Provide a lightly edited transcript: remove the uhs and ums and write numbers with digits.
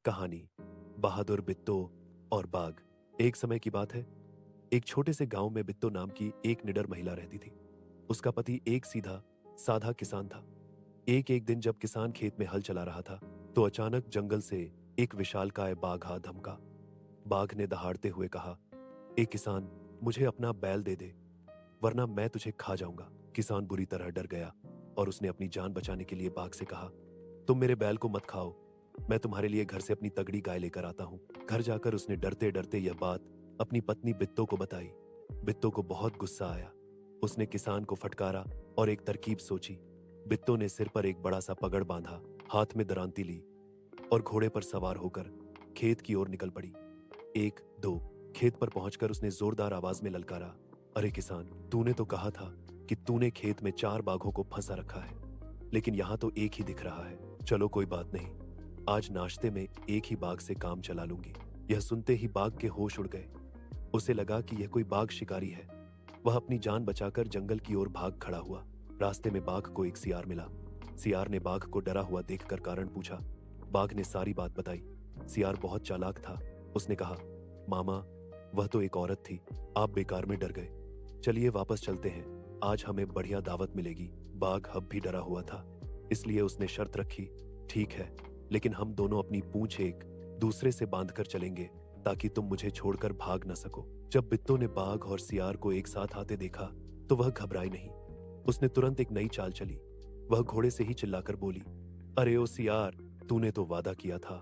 कहानी बहादुर बिट्टो और बाघ। एक समय की बात है, एक छोटे से गांव में बिट्टो नाम की एक निडर महिला रहती थी। उसका पति एक सीधा साधा किसान था। एक एक दिन जब किसान खेत में हल चला रहा था तो अचानक जंगल से एक विशालकाय बाघ आ धमका। बाघ ने दहाड़ते हुए कहा, ए किसान, मुझे अपना बैल दे दे, वरना मैं तुझे खा जाऊंगा। किसान बुरी तरह डर गया और उसने अपनी जान बचाने के लिए बाघ से कहा, तुम मेरे बैल को मत खाओ, मैं तुम्हारे लिए घर से अपनी तगड़ी गाय लेकर आता हूं। घर जाकर उसने डरते डरते यह बात अपनी पत्नी बित्तो को बताई। बित्तो को बहुत गुस्सा आया। उसने किसान को फटकारा और एक तरकीब सोची। बित्तो ने सिर पर एक बड़ा सा पगड़ बांधा, हाथ में दरांती ली और घोड़े पर सवार होकर खेत की ओर निकल पड़ी। एक दो खेत पर पहुंचकर उसने जोरदार आवाज में ललकारा, अरे किसान, तूने तो कहा था कि तूने खेत में 4 बाघों को फंसा रखा है, लेकिन यहां तो एक ही दिख रहा है। चलो कोई बात नहीं, आज नाश्ते में एक ही बाघ से काम चला लूंगी। यह सुनते ही बाघ के होश उड़ गए। उसे लगा कि यह कोई बाघ शिकारी है। वह अपनी जान बचाकर जंगल की ओर भाग खड़ा हुआ। रास्ते में बाघ को एक सियार मिला। सियार ने बाघ को डरा हुआ देखकर कारण पूछा। बाघ ने सारी बात बताई। सियार बहुत चालाक था। उसने कहा, मामा, वह तो एक औरत थी, आप बेकार में डर गए। चलिए वापस चलते हैं, आज हमें बढ़िया दावत मिलेगी। बाघ अब भी डरा हुआ था, इसलिए उसने शर्त रखी, ठीक है, लेकिन हम दोनों अपनी पूंछ एक दूसरे से बांधकर चलेंगे ताकि तुम मुझे छोड़कर भाग न सको। जब बित्तो ने बाघ और सियार को एक साथ आते देखा तो वह घबराई नहीं। उसने तुरंत एक नई चाल चली। वह घोड़े से ही चिल्लाकर बोली, अरे ओ सियार, तूने तो वादा किया था